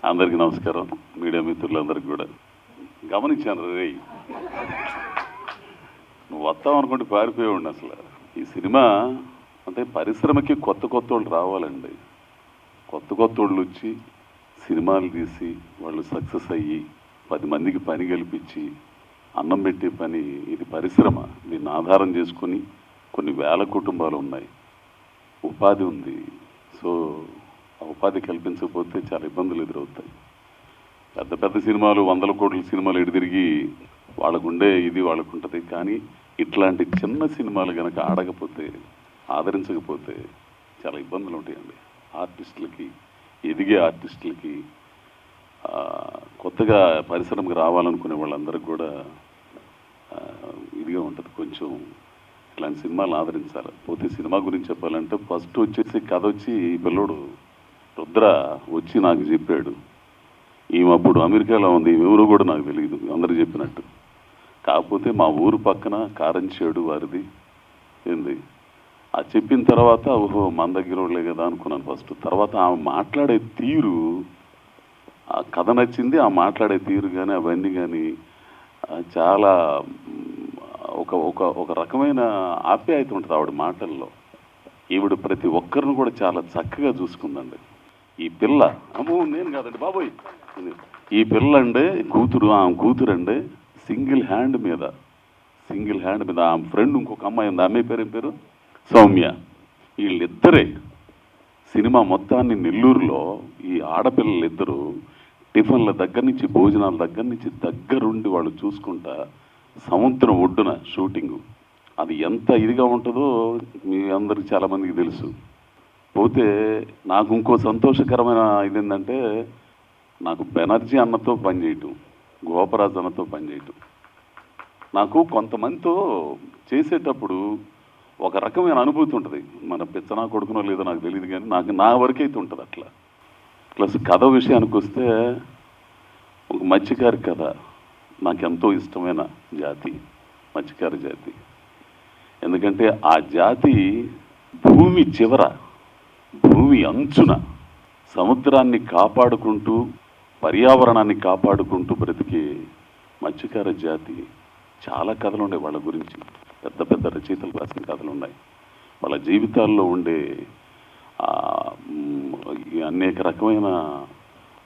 అందరికీ నమస్కారం. మీడియా మిత్రులందరికీ కూడా. గమనించాను రే, నువ్వు వస్తావు అనుకుంటే పారిపోయేవాడిని. అసలు ఈ సినిమా అంటే పరిశ్రమకి కొత్త కొత్త వాళ్ళు రావాలండి. కొత్త కొత్త వాళ్ళు వచ్చి సినిమాలు తీసి వాళ్ళు సక్సెస్ అయ్యి 10 మందికి పని కల్పించి అన్నం పెట్టే పని ఇది పరిశ్రమ. దీన్ని ఆధారం చేసుకుని కొన్ని వేల కుటుంబాలు ఉన్నాయి, ఉపాధి ఉంది. సో ఆ ఉపాధి కల్పించకపోతే చాలా ఇబ్బందులు ఎదురవుతాయి. పెద్ద పెద్ద సినిమాలు 100 కోట్ల సినిమాలు ఎడితిరిగి వాళ్ళకుండే ఇది వాళ్ళకు ఉంటుంది. కానీ ఇట్లాంటి చిన్న సినిమాలు కనుక ఆడకపోతే, ఆదరించకపోతే చాలా ఇబ్బందులు ఉంటాయండి. ఆర్టిస్టులకి, ఎదిగే ఆర్టిస్టులకి, కొత్తగా పరిశ్రమకు రావాలనుకునే వాళ్ళందరికీ కూడా ఇదిగా ఉంటుంది. కొంచెం ఇట్లాంటి సినిమాలు ఆదరించాలి. పోతే సినిమా గురించి చెప్పాలంటే ఫస్ట్ వచ్చేసి కథ వచ్చి ఈ పిల్లోడు రుద్ర వచ్చి నాకు చెప్పాడు. ఈమె అప్పుడు అమెరికాలో ఉంది, ఎవరు కూడా నాకు తెలియదు అందరూ చెప్పినట్టు. కాకపోతే మా ఊరు పక్కన కారంచేడు వారిది ఏంది ఆ చెప్పిన తర్వాత ఓహో మన దగ్గర వాళ్ళే కదా అనుకున్నాను ఫస్ట్. తర్వాత ఆమె మాట్లాడే తీరు, ఆ కథ నచ్చింది. ఆ మాట్లాడే తీరు కానీ అవన్నీ కానీ చాలా ఒక ఒక ఒక రకమైన ఆప్యాయత ఉంటుంది ఆవిడ మాటల్లో. ఈవిడ ప్రతి ఒక్కరిని కూడా చాలా చక్కగా చూసుకుందండి. ఈ పిల్ల అమ్మో నేను కాదండి బాబోయ్, ఈ పిల్ల అండి కూతురు, ఆమె కూతురండి సింగిల్ హ్యాండ్ మీద ఆమె ఫ్రెండ్ ఇంకొక అమ్మాయి ఉంది, అమ్మాయి పేరు ఏం పేరు, సౌమ్య. వీళ్ళిద్దరే సినిమా మొత్తాన్ని నెల్లూరులో ఈ ఆడపిల్లలిద్దరూ టిఫిన్ల దగ్గర నుంచి భోజనాల దగ్గర నుంచి దగ్గరుండి వాళ్ళు చూసుకుంటా సముద్రం ఒడ్డున షూటింగు. అది ఎంత ఇదిగా ఉంటుందో మీ అందరికి చాలామందికి తెలుసు. పోతే నాకు ఇంకో సంతోషకరమైన ఇది ఏంటంటే, నాకు బెనర్జీ అన్నతో పనిచేయటం, గోపరాజు అన్నతో పనిచేయటం. నాకు కొంతమందితో చేసేటప్పుడు ఒక రకమైన అనుభూతి ఉంటుంది. మన పిచ్చనా కొడుకునో లేదో నాకు తెలియదు, కానీ నాకు నా వరకైతే ఉంటుంది అట్లా. ప్లస్ కథ విషయానికి వస్తే ఒక మత్స్యకారి కథ. నాకు ఎంతో ఇష్టమైన జాతి మత్స్యకారి జాతి. ఎందుకంటే ఆ జాతి భూమి చివర, భూమి అంచున సముద్రాన్ని కాపాడుకుంటూ, పర్యావరణాన్ని కాపాడుకుంటూ బ్రతికే మత్స్యకార జాతి. చాలా కథలు ఉన్నాయి వాళ్ళ గురించి, పెద్ద పెద్ద రచయితలు రాసిన కథలు ఉన్నాయి. వాళ్ళ జీవితాల్లో ఉండే అనేక రకమైన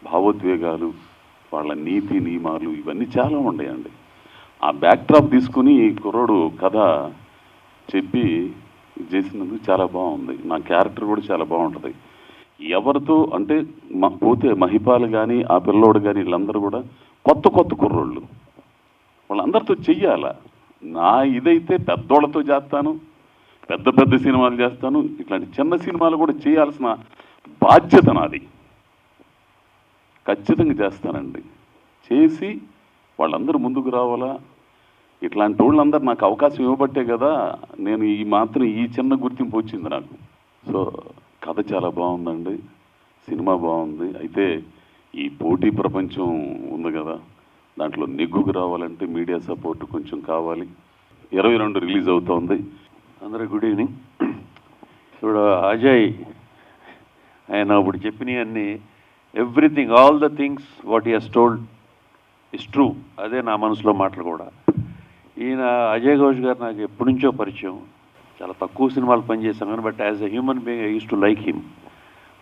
భావోద్వేగాలు, వాళ్ళ నీతి నియమాలు ఇవన్నీ చాలా ఉన్నాయండి. ఆ బ్యాక్డ్రాప్ తీసుకుని ఈ కుర్రోడు కథ చెప్పి చేసినందుకు చాలా బాగుంది. నా క్యారెక్టర్ కూడా చాలా బాగుంటుంది. ఎవరితో అంటే పోతే మహిపాల్ కానీ ఆ పిల్లోడు కానీ వీళ్ళందరూ కూడా కొత్త కొత్త కుర్రోళ్ళు, వాళ్ళందరితో చెయ్యాల. నా ఇదైతే పెద్దోళ్ళతో చేస్తాను, పెద్ద పెద్ద సినిమాలు చేస్తాను, ఇట్లాంటి చిన్న సినిమాలు కూడా చేయాల్సిన బాధ్యత నాది. ఖచ్చితంగా చేస్తానండి. చేసి వాళ్ళందరూ ముందుకు రావాలా. ఇట్లాంటి వాళ్ళందరూ నాకు అవకాశం ఇవ్వబట్టే కదా నేను ఈ మాత్రం ఈ చిన్న గుర్తింపు వచ్చింది నాకు. సో కథ చాలా బాగుందండి, సినిమా బాగుంది. అయితే ఈ పోటీ ప్రపంచం ఉంది కదా, దాంట్లో నెగ్గుకు రావాలంటే మీడియా సపోర్ట్ కొంచెం కావాలి. 22 రిలీజ్ అవుతోంది. అందరూ గుడ్ ఈవినింగ్. ఇప్పుడు అజయ్ ఆయన ఇప్పుడు చెప్పినవి అన్నీ, everything, all the things what he has told is true. అదే నా మనసులో మాటలు కూడా. ఈయన అజయ్ ఘోష్ గారు నాకు ఎప్పటి నుంచో పరిచయం. చాలా తక్కువ సినిమాలు పనిచేశాను కానీ, but as a human being I use to like him.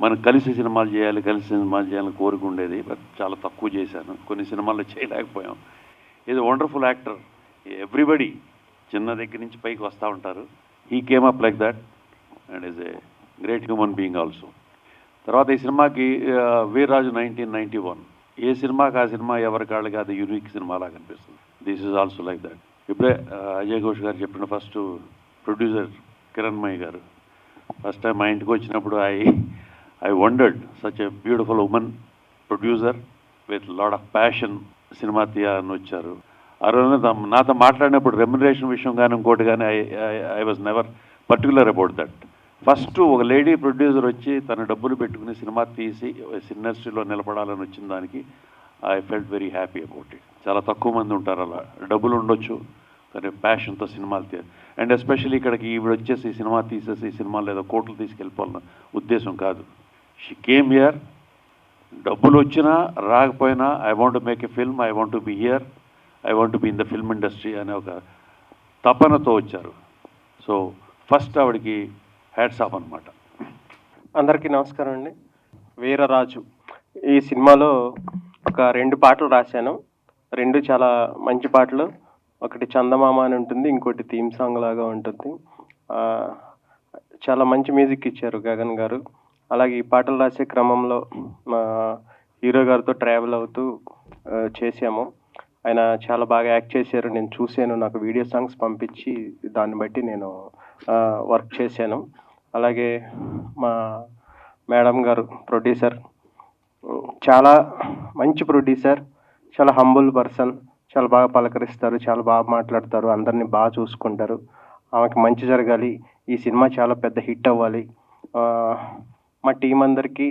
మనం కలిసి సినిమాలు చేయాలని కోరిక ఉండేది. బట్ చాలా తక్కువ చేశాను, కొన్ని సినిమాల్లో చేయలేకపోయాం. ఇది వండర్ఫుల్ యాక్టర్. ఎవ్రీబడి చిన్న దగ్గర నుంచి పైకి వస్తూ ఉంటారు. He came up like that and is a great human being also. తర్వాత ఈ సినిమాకి వీర్రాజు 1991, ఏ సినిమాకి ఆ సినిమా ఎవరి కాళ్ళకి అది యూనిక్ సినిమాలా కనిపిస్తుంది. This is also like that. ఇప్పుడే అజయ్ ఘోష్ గారు చెప్పిన ఫస్ట్ ప్రొడ్యూసర్ కిరణ్మయి గారు ఫస్ట్ టైం మా ఇంటికి వచ్చినప్పుడు I wondered, such a beautiful women producer with lot of passion cinema తీయాలని వచ్చారు. ఆ రోజు నాతో మాట్లాడినప్పుడు రెమ్యునరేషన్ విషయం కానీ ఇంకోటి కానీ I was never particular about that. First ఒక లేడీ ప్రొడ్యూసర్ వచ్చి తన డబ్బులు పెట్టుకుని సినిమా తీసి ఇండస్ట్రీలో నిలబడాలని వచ్చిన దానికి I felt very happy about it. చాలా తక్కువ మంది ఉంటారు అలా, డబ్బులు ఉండొచ్చు కానీ ప్యాషన్తో సినిమాలు తీయాలి. అండ్ ఎస్పెషల్లీ ఇక్కడికి ఈవిడ వచ్చేసి సినిమా తీసేసి సినిమాలు ఏదో కోట్లు తీసుకెళ్ళిపోవాలన్న ఉద్దేశం కాదు. షీ కేమ్ హియర్, డబ్బులు వచ్చినా రాకపోయినా I want make a film, I want be here, I want be in the film industry అనే ఒక తపనతో వచ్చారు. సో ఫస్ట్ ఆవిడకి హ్యాట్స్ ఆఫ్ అనమాట. అందరికీ నమస్కారం అండి. వీరరాజు ఈ సినిమాలో ఒక 2 పాటలు రాశాను. 2 చాలా మంచి పాటలు. ఒకటి చందమామ అని ఉంటుంది, ఇంకోటి థీమ్ సాంగ్ లాగా ఉంటుంది. చాలా మంచి మ్యూజిక్ ఇచ్చారు గగన్ గారు. అలాగే ఈ పాటలు రాసే క్రమంలో మా హీరో గారితో ట్రావెల్ అవుతూ చేశాము. ఆయన చాలా బాగా యాక్ట్ చేశారు. నేను చూశాను, నాకు వీడియో సాంగ్స్ పంపించి దాన్ని బట్టి నేను వర్క్ చేశాను. అలాగే మా మేడం గారు ప్రొడ్యూసర్, చాలా మంచి ప్రొడ్యూసర్, చాలా హంబుల్ పర్సన్, చాలా బాగా పలకరిస్తారు, చాలా బాగా మాట్లాడతారు, అందరినీ బాగా చూసుకుంటారు. ఆమెకి మంచి జరగాలి, ఈ సినిమా చాలా పెద్ద హిట్ అవ్వాలి. మా టీం అందరికీ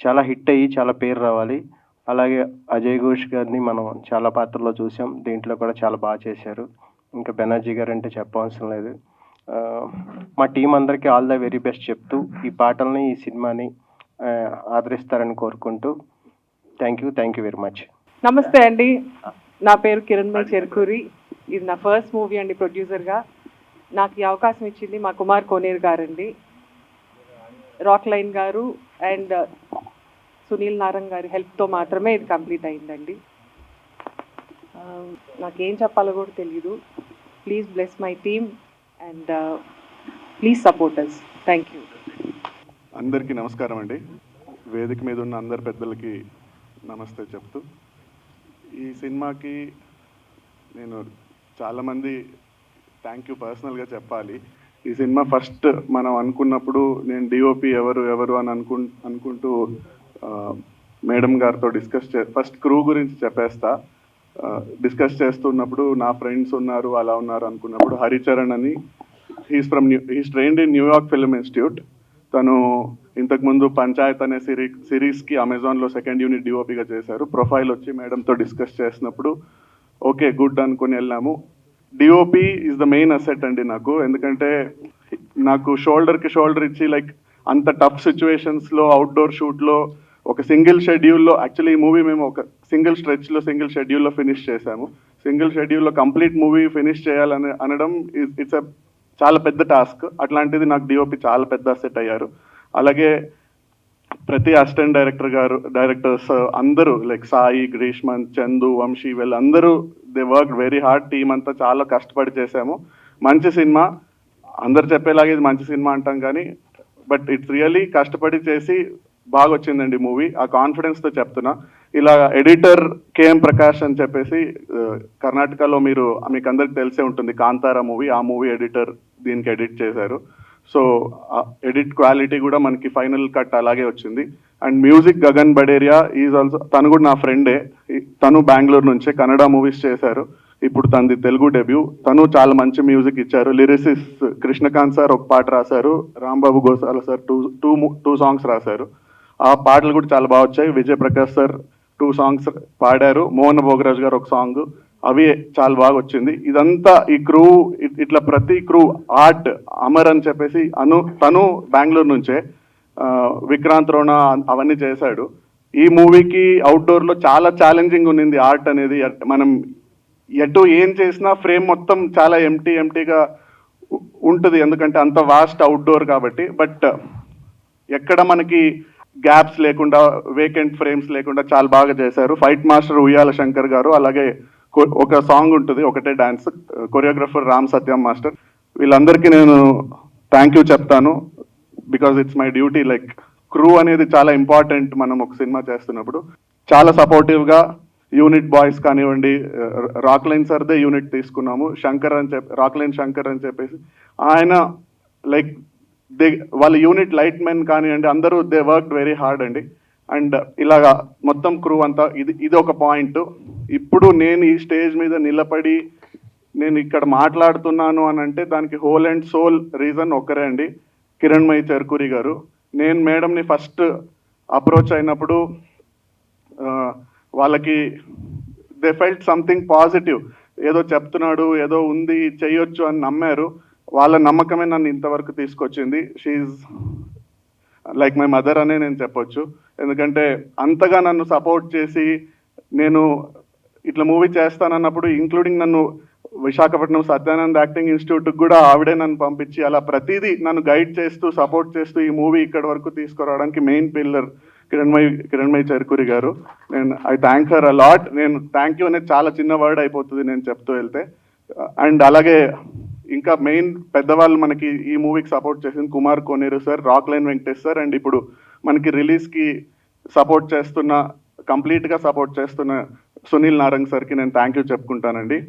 చాలా హిట్ అయ్యి చాలా పేరు రావాలి. అలాగే అజయ్ ఘోష్ గారిని మనం చాలా పాత్రలో చూసాం, దీంట్లో కూడా చాలా బాగా చేశారు. ఇంకా బెనర్జీ గారు అంటే చెప్పవలసిన లేదు. మా టీం అందరికీ ఆల్ ద వెరీ బెస్ట్ చెప్తూ ఈ పాటల్ని, ఈ సినిమాని ఆదరిస్తారని కోరుకుంటూ థ్యాంక్ యూ వెరీ మచ్. నమస్తే అండి, నా పేరు కిరణ్మయి చెరుకూరి. ఇది నా ఫస్ట్ మూవీ అండి ప్రొడ్యూసర్గా. నాకు ఈ అవకాశం ఇచ్చింది మా కుమార్ కోనేరు గారండి, రాక్ లైన్ గారు అండ్ సునీల్ నారంగ్ గారి హెల్ప్తో మాత్రమే ఇది కంప్లీట్ అయిందండి. నాకేం చెప్పాలో కూడా తెలీదు. Please bless my team and please support us. Thank you. అందరికీ నమస్కారం అండి. వేదిక మీద ఉన్న అందరి పెద్దలకి నమస్తే చెప్తూ, ఈ సినిమాకి నేను చాలామంది థ్యాంక్ యూ పర్సనల్గా చెప్పాలి. ఈ సినిమా ఫస్ట్ మనం అనుకున్నప్పుడు నేను డిఓపి ఎవరు అని అనుకుంటూ మేడం గారితో ఫస్ట్ క్రూ గురించి చెప్పేస్తా. డిస్కస్ చేస్తున్నప్పుడు నా ఫ్రెండ్స్ ఉన్నారు, అలా ఉన్నారు అనుకున్నప్పుడు హరిచరణ్ అని, he's trained in New York film institute. తను ఇంతకుముందు పంచాయత్ అనే సిరీస్కి అమెజాన్లో 2nd యూనిట్ డిఓపిగా చేశారు. ప్రొఫైల్ వచ్చి మేడంతో డిస్కస్ చేసినప్పుడు ఓకే గుడ్ అనుకుని వెళ్ళాము. DOP is the main asset అండి నాకు, ఎందుకంటే నాకు షోల్డర్కి షోల్డర్ ఇచ్చి లైక్ అంత టఫ్ సిచ్యువేషన్స్లో అవుట్డోర్ షూట్లో ఒక సింగిల్ షెడ్యూల్లో, యాక్చువల్లీ ఈ మూవీ మేము ఒక సింగిల్ షెడ్యూల్లో ఫినిష్ చేశాము. సింగిల్ షెడ్యూల్లో కంప్లీట్ మూవీ ఫినిష్ చేయాలని అనడం ఇట్స్ చాలా పెద్ద టాస్క్. అట్లాంటిది నాకు డిఓపి చాలా పెద్ద అసెట్ అయ్యారు. అలాగే ప్రతి అసిస్టెంట్ డైరెక్టర్స్ అందరూ లైక్ సాయి, గ్రీష్మన్, చందు, వంశీ, వీళ్ళందరూ they work very hard. Team అంతా చాలా కష్టపడి చేశాము. మంచి సినిమా, అందరు చెప్పేలాగే ఇది మంచి సినిమా అంటాం కానీ బట్ ఇట్స్ రియల్లీ కష్టపడి చేసి బాగా వచ్చిందండి మూవీ. ఆ కాన్ఫిడెన్స్తో చెప్తున్నా. ఇలా ఎడిటర్ కేఎం ప్రకాష్ అని చెప్పేసి కర్ణాటకలో మీకు అందరికి తెలిసే ఉంటుంది, కాంతారా మూవీ, ఆ మూవీ ఎడిటర్ దీనికి ఎడిట్ చేశారు. సో ఎడిట్ క్వాలిటీ కూడా మనకి ఫైనల్ కట్ అలాగే వచ్చింది. And music Gagan Baderia is also, తను కూడా నా ఫ్రెండే. తను బెంగళూరు నుంచే కన్నడ మూవీస్ చేశారు, ఇప్పుడు తనది తెలుగు డెబ్యూ. తను చాలా మంచి మ్యూజిక్ ఇచ్చారు. లిరిసిస్ట్ కృష్ణకాంత్ సార్ ఒక పాట రాశారు, Rambabu Gosala sir two songs రాశారు. ఆ పాటలు కూడా చాలా బాగా వచ్చాయి. విజయ్ ప్రకాష్ సార్ 2 సాంగ్స్ పాడారు, మోహన్ భోగరాజ్ గారు ఒక సాంగ్, అవి చాలా బాగా వచ్చింది. ఇదంతా ఈ క్రూ, ఇట్లా ప్రతి క్రూ, ఆర్ట్ అమర్ అని చెప్పేసి తను బెంగళూరు నుంచే, విక్రాంత్ రోణ అవన్నీ చేశాడు. ఈ మూవీకి అవుట్డోర్లో చాలా ఛాలెంజింగ్ ఉన్నింది ఆర్ట్ అనేది. మనం ఎటు ఏం చేసినా ఫ్రేమ్ మొత్తం చాలా ఎంటీగా ఉంటుంది, ఎందుకంటే అంత వాస్ట్ అవుట్డోర్ కాబట్టి. బట్ ఎక్కడ మనకి గ్యాప్స్ లేకుండా, వేకెంట్ ఫ్రేమ్స్ లేకుండా చాలా బాగా చేశారు. ఫైట్ మాస్టర్ ఉయ్యాల శంకర్ గారు, అలాగే ఒక సాంగ్ ఉంటుంది, ఒకటే డాన్స్, కొరియోగ్రఫర్ రామ్ సత్యం మాస్టర్. వీళ్ళందరికీ నేను థ్యాంక్ యూ చెప్తాను, because it's my duty. Like crew అనేది చాలా ఇంపార్టెంట్ మనం ఒక సినిమా చేస్తున్నప్పుడు. చాలా సపోర్టివ్గా యూనిట్ బాయ్స్ కానివ్వండి, రాక్లైన్ సార్దే యూనిట్ తీసుకున్నాము, రాక్లైన్ శంకర్ అని చెప్పేసి ఆయన, లైక్ వాళ్ళ యూనిట్ లైట్ మెన్ కానివ్వండి, అందరూ దే వర్క్ వెరీ హార్డ్ అండి. అండ్ ఇలాగా మొత్తం క్రూ అంతా, ఇది ఒక పాయింట్. ఇప్పుడు నేను ఈ స్టేజ్ మీద నిలబడి నేను ఇక్కడ మాట్లాడుతున్నాను అని అంటే దానికి హోల్ అండ్ సోల్ రీజన్ ఒక్కరే అండి, కిరణ్మయి చెరుకూరి గారు. నేను మేడంని ఫస్ట్ అప్రోచ్ అయినప్పుడు వాళ్ళకి దే ఫెల్ట్ సంథింగ్ పాజిటివ్, ఏదో చెప్తున్నాడు, ఏదో ఉంది, చేయొచ్చు అని నమ్మారు. వాళ్ళ నమ్మకమే నన్ను ఇంతవరకు తీసుకొచ్చింది. షీఈ్ లైక్ మై మదర్ అనే నేను చెప్పొచ్చు. ఎందుకంటే అంతగా నన్ను సపోర్ట్ చేసి నేను ఇట్లా మూవీ చేస్తానన్నప్పుడు ఇంక్లూడింగ్ నన్ను విశాఖపట్నం సత్యానంద్ యాక్టింగ్ ఇన్స్టిట్యూట్కి కూడా ఆవిడే నన్ను పంపించి అలా ప్రతిదీ నన్ను గైడ్ చేస్తూ సపోర్ట్ చేస్తూ ఈ మూవీ ఇక్కడి వరకు తీసుకురావడానికి మెయిన్ పిల్లర్ కిరణ్మయి చెరుకూరి గారు. నేను ఐ థ్యాంక్ హర్ అలాట్. నేను థ్యాంక్ యూ అనేది చాలా చిన్న వర్డ్ అయిపోతుంది నేను చెప్తూ వెళ్తే. అండ్ అలాగే ఇంకా మెయిన్ పెద్దవాళ్ళు మనకి ఈ మూవీకి సపోర్ట్ చేసింది Kumar Koneru sir, Rockline Venkatesh sir, and ఇప్పుడు మనకి రిలీజ్కి సపోర్ట్ చేస్తున్న కంప్లీట్గా సపోర్ట్ చేస్తున్న సునీల్ నారంగ్ సార్కి నేను థ్యాంక్ యూ చెప్పుకుంటానండి.